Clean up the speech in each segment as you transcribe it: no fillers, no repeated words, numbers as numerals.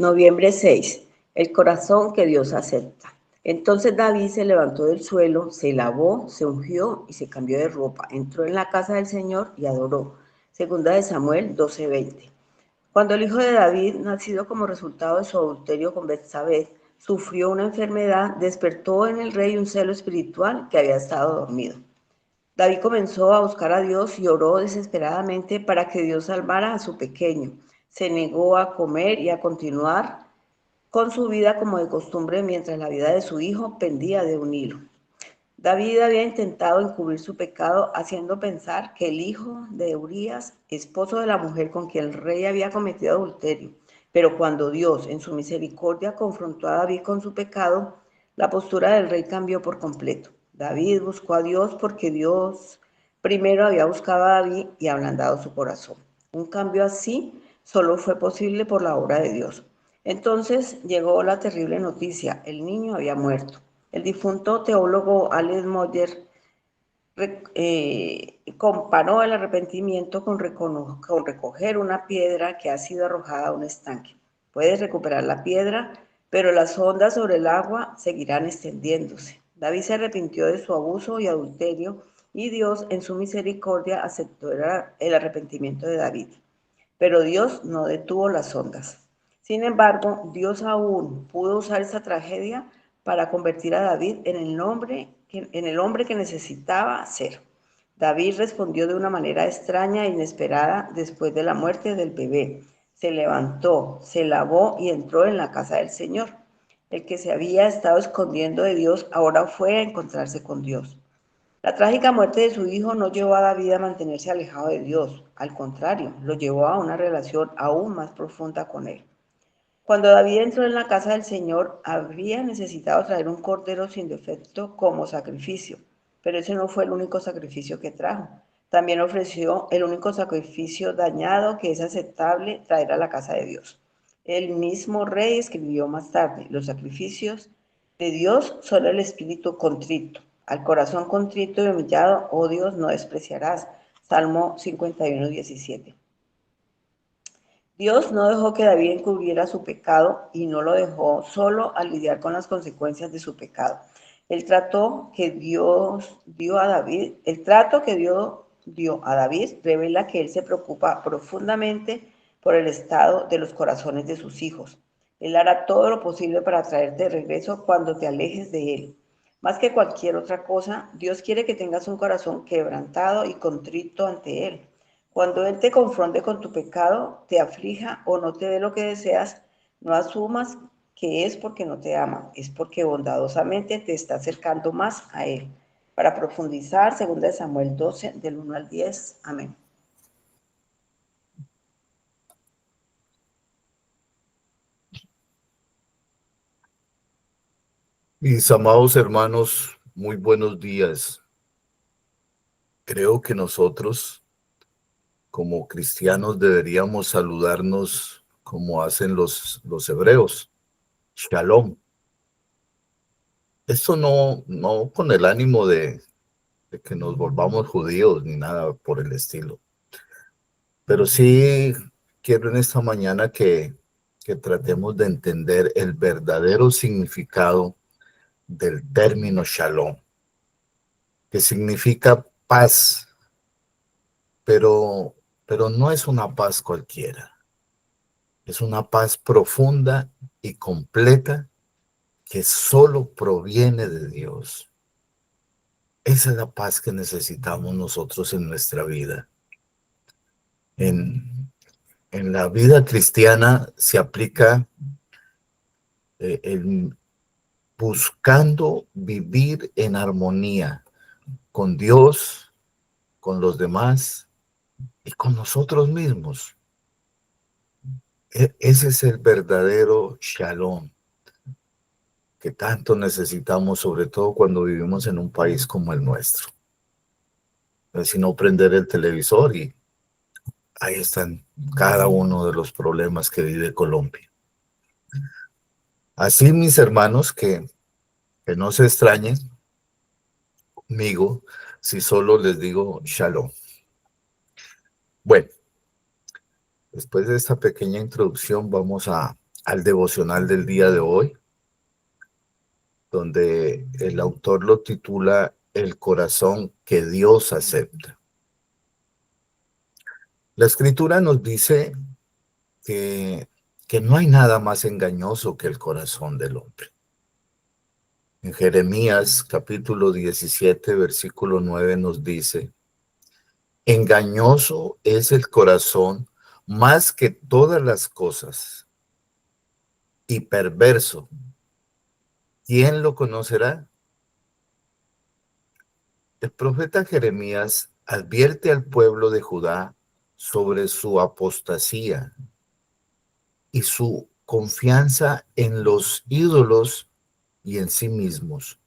Noviembre 6. El corazón que Dios acepta. Entonces David se levantó del suelo, se lavó, se ungió y se cambió de ropa. Entró en la casa del Señor y adoró. Segunda de Samuel 12:20. Cuando el hijo de David, nacido como resultado de su adulterio con Betsabé, sufrió una enfermedad, despertó en el rey un celo espiritual que había estado dormido. David comenzó a buscar a Dios y oró desesperadamente para que Dios salvara a su pequeño. Se negó a comer y a continuar con su vida como de costumbre mientras la vida de su hijo pendía de un hilo. David había intentado encubrir su pecado haciendo pensar que el hijo de Urías, esposo de la mujer con quien el rey había cometido adulterio, pero cuando Dios en su misericordia confrontó a David con su pecado, la postura del rey cambió por completo. David buscó a Dios porque Dios primero había buscado a David y ablandado su corazón. Un cambio así solo fue posible por la obra de Dios. Entonces llegó la terrible noticia: el niño había muerto. El difunto teólogo Alex Moyer comparó el arrepentimiento con recoger una piedra que ha sido arrojada a un estanque. Puedes recuperar la piedra, pero las ondas sobre el agua seguirán extendiéndose. David se arrepintió de su abuso y adulterio y Dios en su misericordia aceptó el arrepentimiento de David. Pero Dios no detuvo las ondas. Sin embargo, Dios aún pudo usar esta tragedia para convertir a David en el hombre que necesitaba ser. David respondió de una manera extraña e inesperada después de la muerte del bebé. Se levantó, se lavó y entró en la casa del Señor. El que se había estado escondiendo de Dios ahora fue a encontrarse con Dios. La trágica muerte de su hijo no llevó a David a mantenerse alejado de Dios, al contrario, lo llevó a una relación aún más profunda con él. Cuando David entró en la casa del Señor, habría necesitado traer un cordero sin defecto como sacrificio, pero ese no fue el único sacrificio que trajo. También ofreció el único sacrificio dañado que es aceptable traer a la casa de Dios. El mismo rey escribió más tarde: los sacrificios de Dios son el espíritu contrito. Al corazón contrito y humillado, oh Dios, no despreciarás. Salmo 51:17. Dios no dejó que David encubriera su pecado y no lo dejó solo a lidiar con las consecuencias de su pecado. El trato que Dios dio a David, el trato que Dios dio a David revela que él se preocupa profundamente por el estado de los corazones de sus hijos. Él hará todo lo posible para traerte de regreso cuando te alejes de él. Más que cualquier otra cosa, Dios quiere que tengas un corazón quebrantado y contrito ante él. Cuando Él te confronte con tu pecado, te aflija o no te dé lo que deseas, no asumas que es porque no te ama, es porque bondadosamente te está acercando más a Él. Para profundizar, 2 Samuel 12, del 1 al 10. Amén. Mis amados hermanos, muy buenos días. Creo que nosotros, como cristianos, deberíamos saludarnos como hacen los hebreos. Shalom. Esto no con el ánimo de que nos volvamos judíos ni nada por el estilo. Pero sí quiero en esta mañana que tratemos de entender el verdadero significado del término shalom, que significa paz, pero no es una paz cualquiera. Es una paz profunda y completa que solo proviene de Dios. Esa es la paz que necesitamos nosotros en nuestra vida. En la vida cristiana se aplica el buscando vivir en armonía con Dios, con los demás y con nosotros mismos. Ese es el verdadero shalom que tanto necesitamos, sobre todo cuando vivimos en un país como el nuestro. Si no, prender el televisor y ahí están cada uno de los problemas que vive Colombia. Así, mis hermanos, que no se extrañen conmigo si solo les digo shalom. Bueno, después de esta pequeña introducción vamos a al devocional del día de hoy, donde el autor lo titula El corazón que Dios acepta. La escritura nos dice que no hay nada más engañoso que el corazón del hombre. En Jeremías capítulo 17, versículo 9 nos dice, engañoso es el corazón más que todas las cosas y perverso. ¿Quién lo conocerá? El profeta Jeremías advierte al pueblo de Judá sobre su apostasía y su confianza en los ídolos y en sí mismos,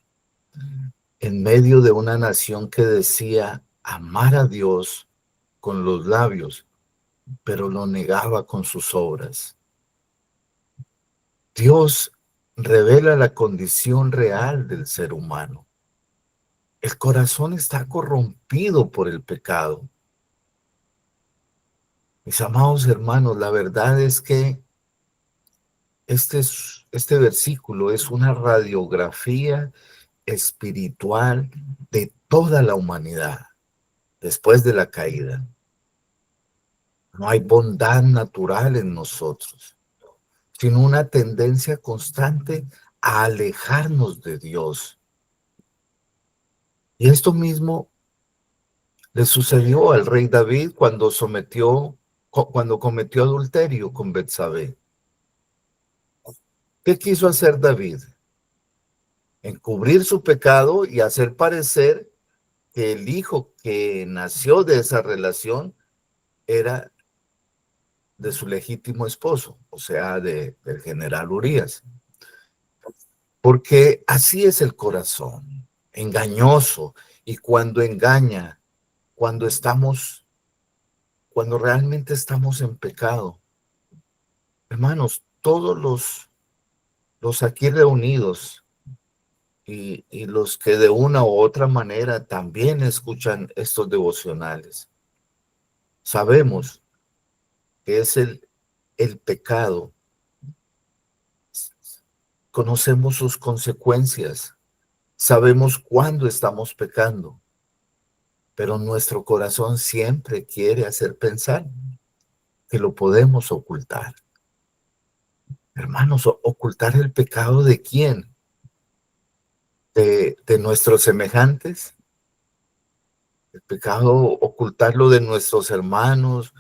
en medio de una nación que decía amar a Dios con los labios, pero lo negaba con sus obras. Dios revela la condición real del ser humano. El corazón está corrompido por el pecado. Mis amados hermanos, la verdad es que este versículo es una radiografía espiritual de toda la humanidad después de la caída. No hay bondad natural en nosotros, sino una tendencia constante a alejarnos de Dios. Y esto mismo le sucedió al rey David cuando cometió adulterio con Betsabé. ¿Qué quiso hacer David? Encubrir su pecado y hacer parecer que el hijo que nació de esa relación era de su legítimo esposo, o sea, del general Urías. Porque así es el corazón, engañoso, y cuando engaña, cuando realmente estamos en pecado, hermanos, todos los aquí reunidos y los que de una u otra manera también escuchan estos devocionales, sabemos que es el pecado, conocemos sus consecuencias, sabemos cuándo estamos pecando, pero nuestro corazón siempre quiere hacer pensar que lo podemos ocultar. Hermanos, ¿ocultar el pecado de quién? ¿De nuestros semejantes? ¿El pecado ocultarlo de nuestros hermanos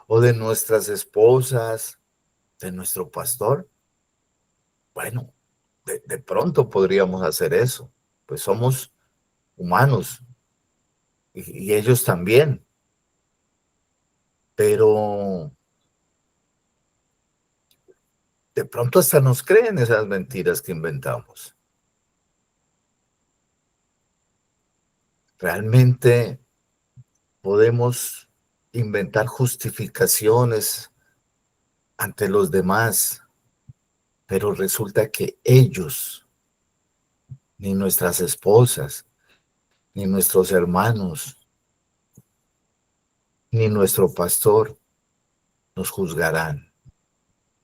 o de nuestras esposas, de nuestro pastor? Bueno, de pronto podríamos hacer eso, pues somos humanos y ellos también, pero de pronto hasta nos creen esas mentiras que inventamos. Realmente podemos inventar justificaciones ante los demás, pero resulta que ellos, ni nuestras esposas, ni nuestros hermanos, ni nuestro pastor nos juzgarán.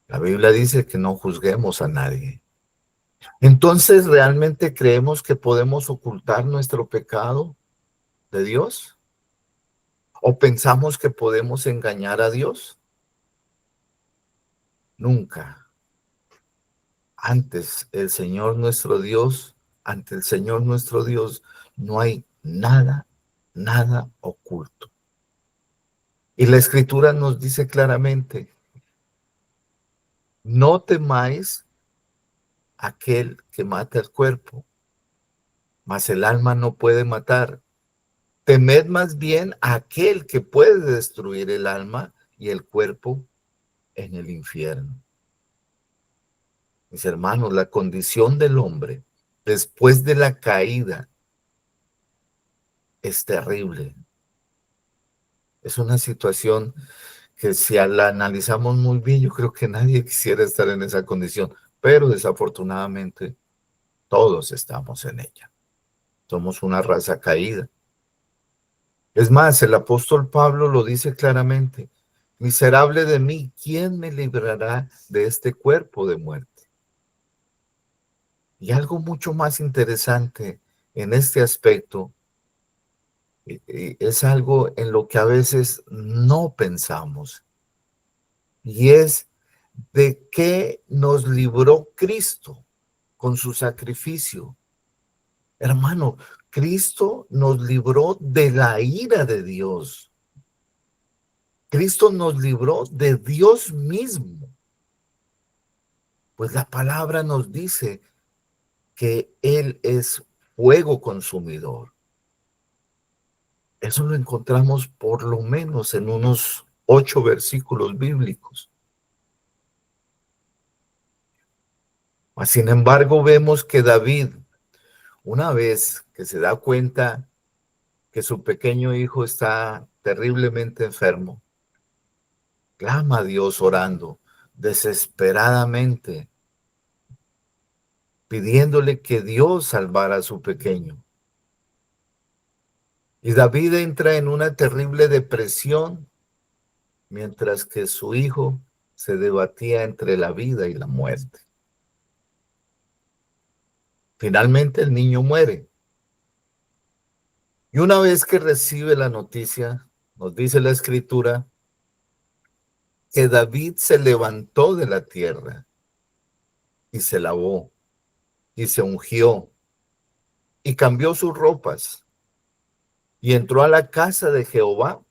La Biblia dice que no juzguemos a nadie. Entonces, ¿realmente creemos que podemos ocultar nuestro pecado de Dios? ¿O pensamos que podemos engañar a Dios? Nunca. Ante el Señor nuestro Dios, no hay nada, nada oculto. Y la Escritura nos dice claramente, no temáis aquel que mata el cuerpo, mas el alma no puede matar. Temed más bien a aquel que puede destruir el alma y el cuerpo en el infierno. Mis hermanos, la condición del hombre después de la caída es terrible. Es una situación que si la analizamos muy bien, yo creo que nadie quisiera estar en esa condición, pero desafortunadamente todos estamos en ella. Somos una raza caída. Es más, el apóstol Pablo lo dice claramente, Miserable de mí, ¿quién me librará de este cuerpo de muerte? Y algo mucho más interesante en este aspecto es algo en lo que a veces no pensamos, y es de qué nos libró Cristo con su sacrificio. Hermano, Cristo nos libró de la ira de Dios. Cristo nos libró de Dios mismo. Pues la palabra nos dice que Él es fuego consumidor. Eso lo encontramos por lo menos en unos 8 versículos bíblicos. Sin embargo, vemos que David, una vez que se da cuenta que su pequeño hijo está terriblemente enfermo, clama a Dios orando desesperadamente, pidiéndole que Dios salvara a su pequeño. Y David entra en una terrible depresión, mientras que su hijo se debatía entre la vida y la muerte. Finalmente el niño muere. Y una vez que recibe la noticia, nos dice la Escritura, que David se levantó de la tierra y se lavó y se ungió y cambió sus ropas y entró a la casa de Jehová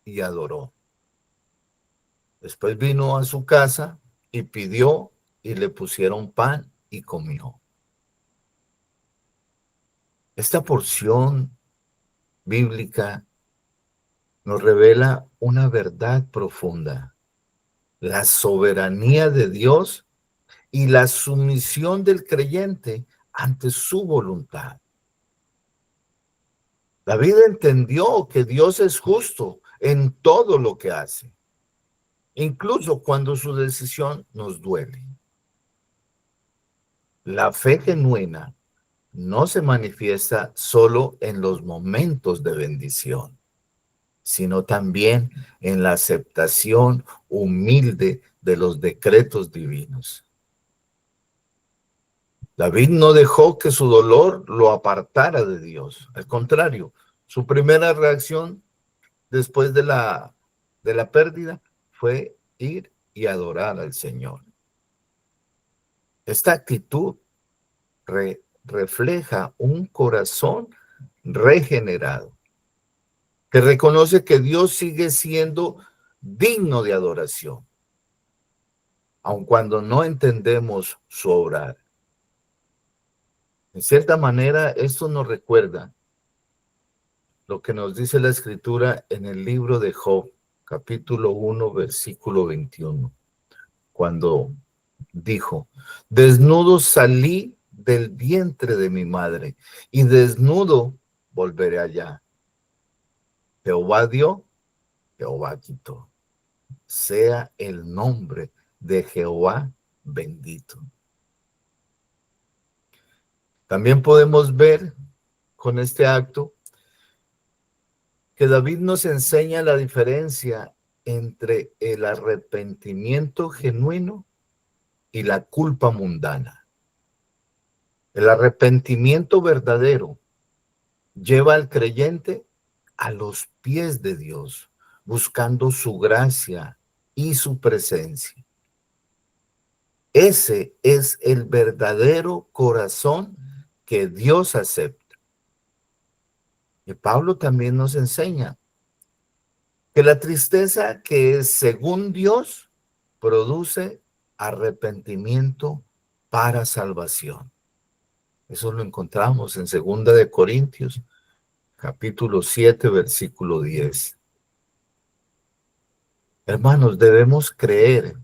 y adoró. Después vino a su casa y pidió y le pusieron pan y comió. Esta porción bíblica nos revela una verdad profunda: la soberanía de Dios y la sumisión del creyente ante su voluntad. David entendió que Dios es justo en todo lo que hace, incluso cuando su decisión nos duele. La fe genuina no se manifiesta solo en los momentos de bendición, sino también en la aceptación humilde de los decretos divinos. David no dejó que su dolor lo apartara de Dios. Al contrario, su primera reacción después de la pérdida fue ir y adorar al Señor. Esta actitud refleja un corazón regenerado, que reconoce que Dios sigue siendo digno de adoración, aun cuando no entendemos su obrar. En cierta manera, esto nos recuerda lo que nos dice la Escritura en el libro de Job, capítulo 1, versículo 21, cuando dijo: desnudo salí del vientre de mi madre, y desnudo volveré allá. Jehová dio, Jehová quitó. Sea el nombre de Jehová bendito. También podemos ver con este acto que David nos enseña la diferencia entre el arrepentimiento genuino y la culpa mundana. El arrepentimiento verdadero lleva al creyente a los pies de Dios, buscando su gracia y su presencia. Ese es el verdadero corazón que Dios acepta. Y Pablo también nos enseña que la tristeza que es según Dios produce arrepentimiento para salvación. Eso lo encontramos en 2 de Corintios, capítulo 7, versículo 10. Hermanos, debemos creer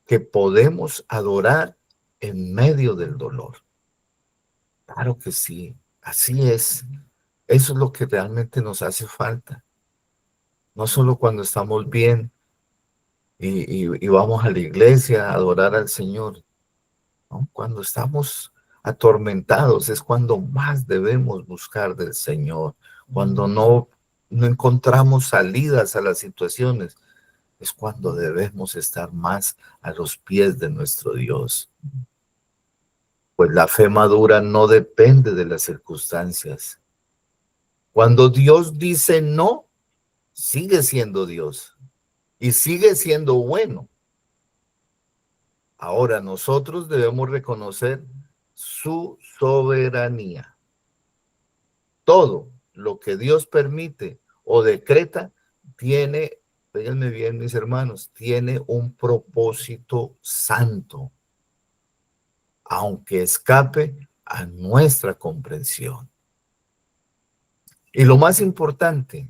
que podemos adorar en medio del dolor. Claro que sí, así es. Eso es lo que realmente nos hace falta. No solo cuando estamos bien y vamos a la iglesia a adorar al Señor, ¿no? Cuando estamos atormentados es cuando más debemos buscar del Señor. Cuando no encontramos salidas a las situaciones, es cuando debemos estar más a los pies de nuestro Dios. Pues la fe madura no depende de las circunstancias. Cuando Dios dice no, sigue siendo Dios y sigue siendo bueno. Ahora nosotros debemos reconocer su soberanía. Todo lo que Dios permite o decreta tiene, fíjense bien mis hermanos, tiene un propósito santo, aunque escape a nuestra comprensión. Y lo más importante,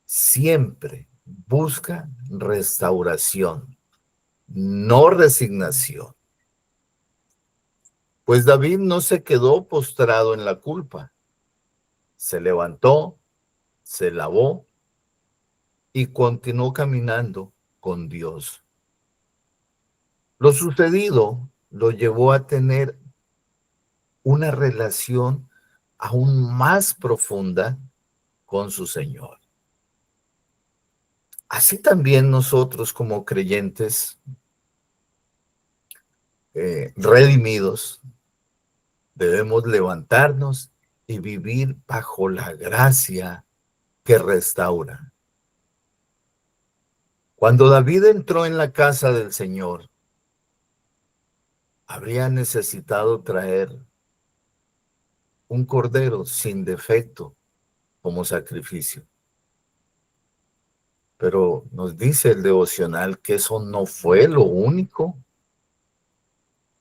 siempre busca restauración, no resignación. Pues David no se quedó postrado en la culpa. Se levantó, se lavó y continuó caminando con Dios. Lo sucedido lo llevó a tener una relación aún más profunda con su Señor. Así también nosotros como creyentes redimidos debemos levantarnos y vivir bajo la gracia que restaura. Cuando David entró en la casa del Señor, habría necesitado traer un cordero sin defecto como sacrificio. Pero nos dice el devocional que eso no fue lo único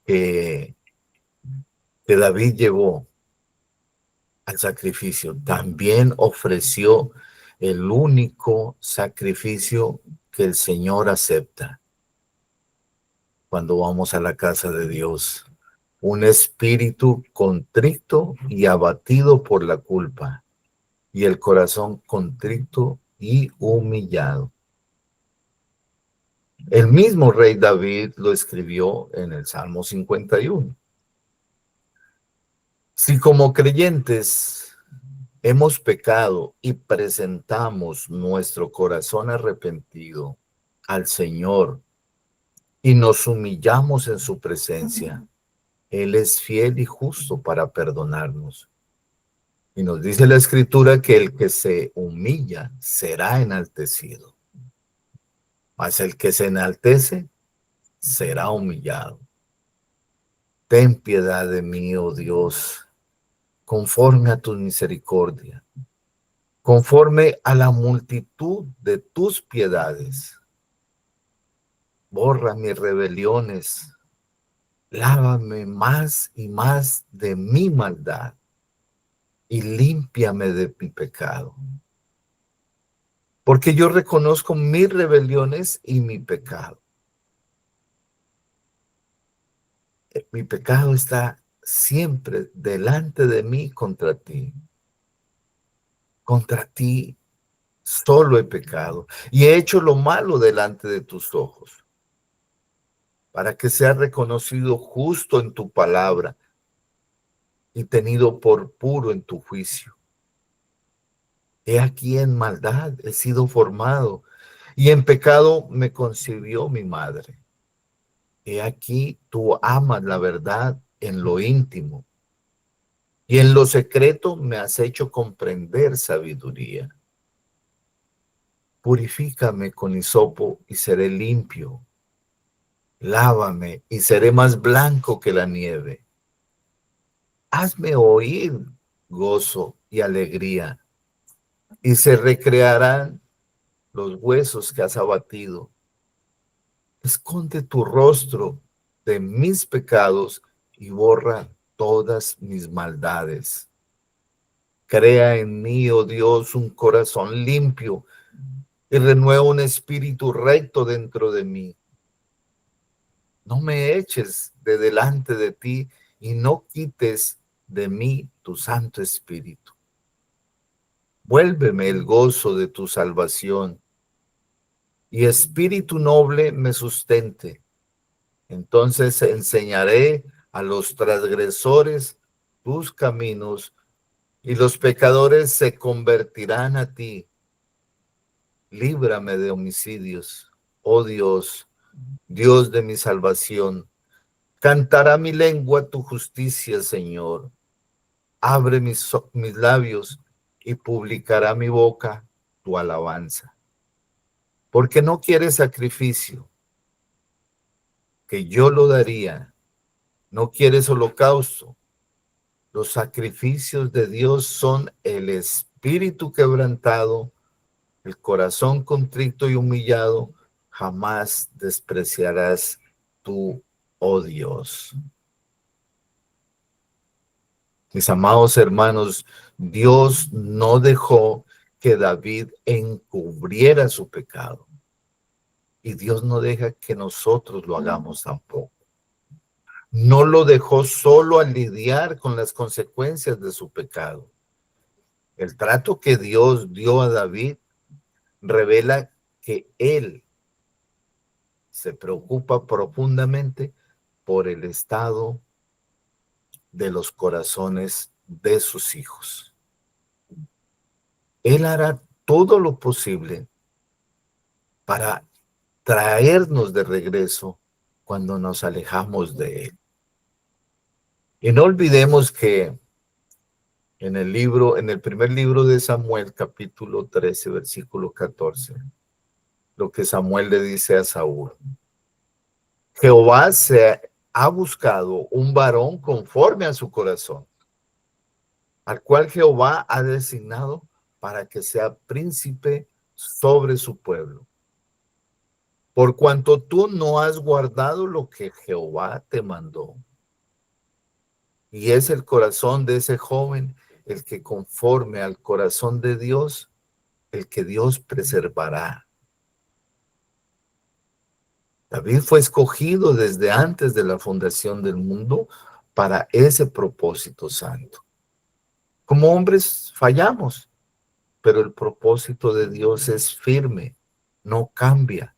que David llevó al sacrificio. También ofreció el único sacrificio que el Señor acepta cuando vamos a la casa de Dios. Un espíritu contrito y abatido por la culpa, y el corazón contrito y humillado. El mismo rey David lo escribió en el Salmo 51. Si como creyentes hemos pecado y presentamos nuestro corazón arrepentido al Señor y nos humillamos en su presencia, Él es fiel y justo para perdonarnos. Y nos dice la Escritura que el que se humilla será enaltecido, mas el que se enaltece será humillado. Ten piedad de mí, oh Dios, conforme a tu misericordia, conforme a la multitud de tus piedades. Borra mis rebeliones, lávame más y más de mi maldad y límpiame de mi pecado. Porque yo reconozco mis rebeliones y mi pecado. Mi pecado está siempre delante de mí contra ti. Contra ti solo he pecado y he hecho lo malo delante de tus ojos, para que sea reconocido justo en tu palabra y tenido por puro en tu juicio. He aquí en maldad he sido formado, y en pecado me concibió mi madre. He aquí tú amas la verdad en lo íntimo, y en lo secreto me has hecho comprender sabiduría. Purifícame con hisopo y seré limpio. Lávame y seré más blanco que la nieve. Hazme oír gozo y alegría, y se recrearán los huesos que has abatido. Esconde tu rostro de mis pecados y borra todas mis maldades. Crea en mí, oh Dios, un corazón limpio y renueva un espíritu recto dentro de mí. No me eches de delante de ti y no quites de mí tu Santo Espíritu. Vuélveme el gozo de tu salvación y espíritu noble me sustente. Entonces enseñaré a los transgresores tus caminos y los pecadores se convertirán a ti. líbrame de homicidios. Oh Dios, Dios de mi salvación, cantará mi lengua tu justicia, Señor. Abre mis labios y publicará mi boca tu alabanza. Porque no quieres sacrificio, que yo lo daría. No quieres holocausto. Los sacrificios de Dios son el espíritu quebrantado, el corazón contrito y humillado. Jamás despreciarás tú, oh Dios. Mis amados hermanos, Dios no dejó que David encubriera su pecado. Y Dios no deja que nosotros lo hagamos tampoco. No lo dejó solo a lidiar con las consecuencias de su pecado. El trato que Dios dio a David revela que él se preocupa profundamente por el estado de los corazones de sus hijos. Él hará todo lo posible para traernos de regreso cuando nos alejamos de él. Y no olvidemos que en el primer libro de Samuel, capítulo 13, versículo 14, lo que Samuel le dice a Saúl: Jehová se ha buscado un varón conforme a su corazón, al cual Jehová ha designado para que sea príncipe sobre su pueblo. Por cuanto tú no has guardado lo que Jehová te mandó. Y es el corazón de ese joven el que conforme al corazón de Dios, el que Dios preservará. David fue escogido desde antes de la fundación del mundo para ese propósito santo. Como hombres fallamos, pero el propósito de Dios es firme, no cambia.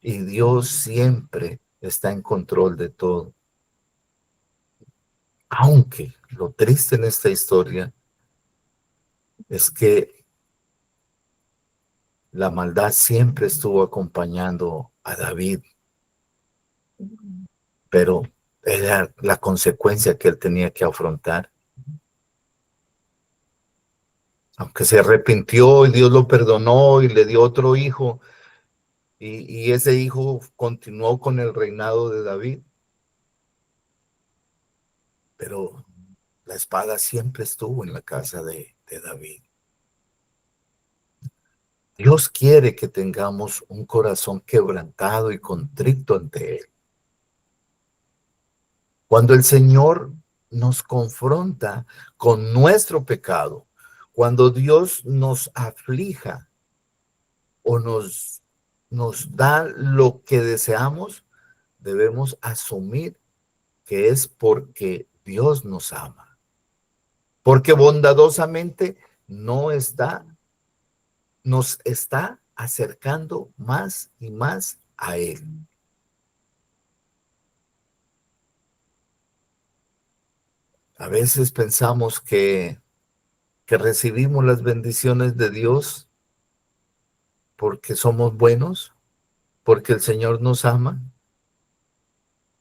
Y Dios siempre está en control de todo. Aunque lo triste en esta historia es que la maldad siempre estuvo acompañando a David, pero era la consecuencia que él tenía que afrontar. Aunque se arrepintió y Dios lo perdonó y le dio otro hijo, y ese hijo continuó con el reinado de David, pero la espada siempre estuvo en la casa de David. Dios quiere que tengamos un corazón quebrantado y contrito ante Él. Cuando el Señor nos confronta con nuestro pecado, cuando Dios nos aflija o nos da lo que deseamos, debemos asumir que es porque Dios nos ama. Porque bondadosamente nos está acercando más y más a Él. A veces pensamos que recibimos las bendiciones de Dios porque somos buenos, porque el Señor nos ama.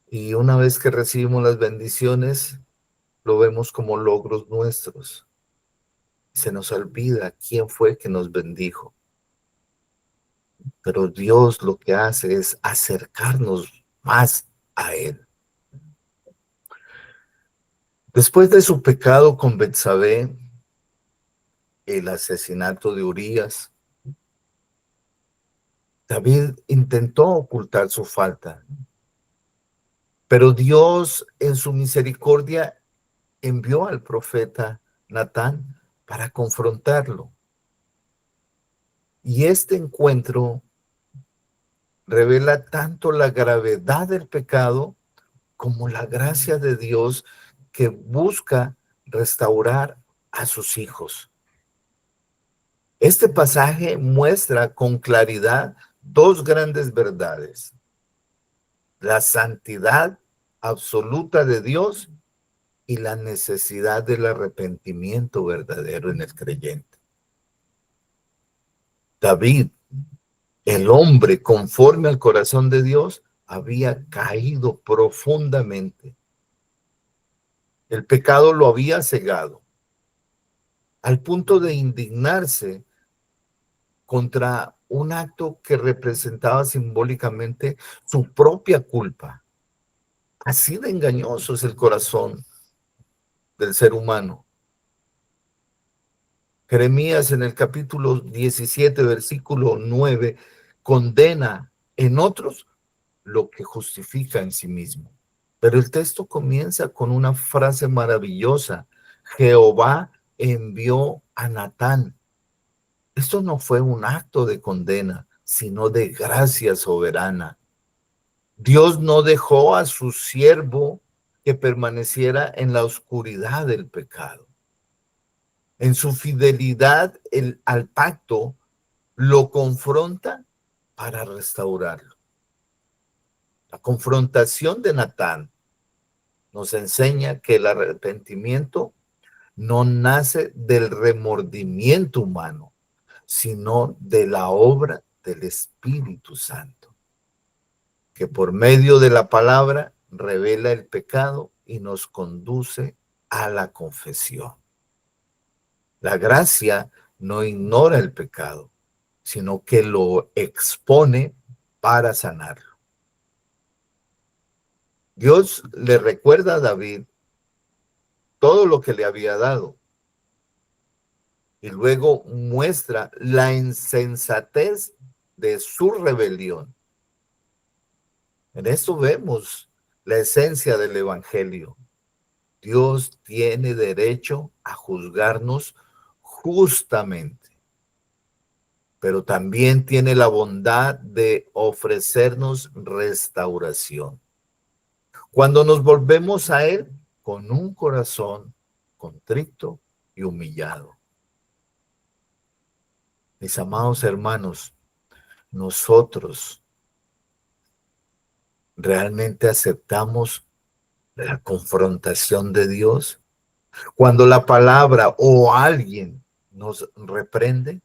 Y una vez que recibimos las bendiciones, lo vemos como logros nuestros. Se nos olvida quién fue que nos bendijo. Pero Dios lo que hace es acercarnos más a Él. Después de su pecado con Betsabé, el asesinato de Urías, David intentó ocultar su falta, pero Dios en su misericordia envió al profeta Natán para confrontarlo. Y este encuentro revela tanto la gravedad del pecado como la gracia de Dios que busca restaurar a sus hijos. Este pasaje muestra con claridad dos grandes verdades: la santidad absoluta de Dios y la necesidad del arrepentimiento verdadero en el creyente. David, el hombre conforme al corazón de Dios, había caído profundamente. El pecado lo había cegado, al punto de indignarse contra un acto que representaba simbólicamente su propia culpa. Así de engañoso es el corazón del ser humano. Jeremías en el capítulo 17, versículo 9, condena en otros lo que justifica en sí mismo. Pero el texto comienza con una frase maravillosa. Jehová envió a Natán. Esto no fue un acto de condena, sino de gracia soberana. Dios no dejó a su siervo que permaneciera en la oscuridad del pecado. En su fidelidad al pacto, lo confronta para restaurarlo. La confrontación de Natán nos enseña que el arrepentimiento no nace del remordimiento humano, sino de la obra del Espíritu Santo, que por medio de la palabra revela el pecado y nos conduce a la confesión. La gracia no ignora el pecado, sino que lo expone para sanarlo. Dios le recuerda a David todo lo que le había dado y luego muestra la insensatez de su rebelión. En esto vemos la esencia del Evangelio. Dios tiene derecho a juzgarnos justamente, pero también tiene la bondad de ofrecernos restauración. Cuando nos volvemos a Él con un corazón contrito y humillado. Mis amados hermanos, nosotros realmente aceptamos la confrontación de Dios. Cuando la palabra o alguien nos reprende,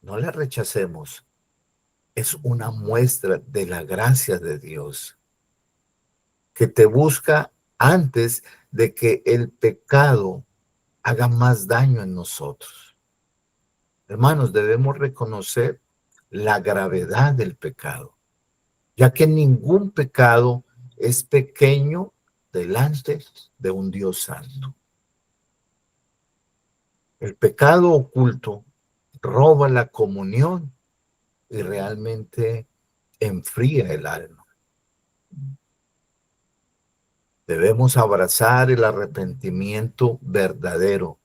no la rechacemos. Es una muestra de la gracia de Dios que te busca antes de que el pecado haga más daño en nosotros. Hermanos, debemos reconocer la gravedad del pecado, ya que ningún pecado es pequeño delante de un Dios santo. El pecado oculto roba la comunión y realmente enfría el alma. Debemos abrazar el arrepentimiento verdadero.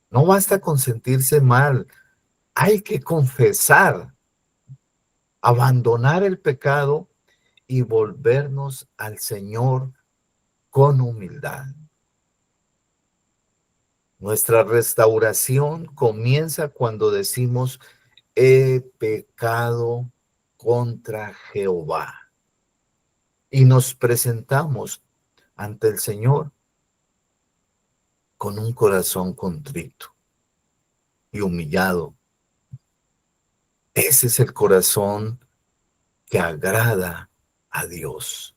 No basta con sentirse mal, hay que confesar, abandonar el pecado y volvernos al Señor con humildad. Nuestra restauración comienza cuando decimos, he pecado contra Jehová. Y nos presentamos ante el Señor con un corazón contrito y humillado. Ese es el corazón que agrada a Dios.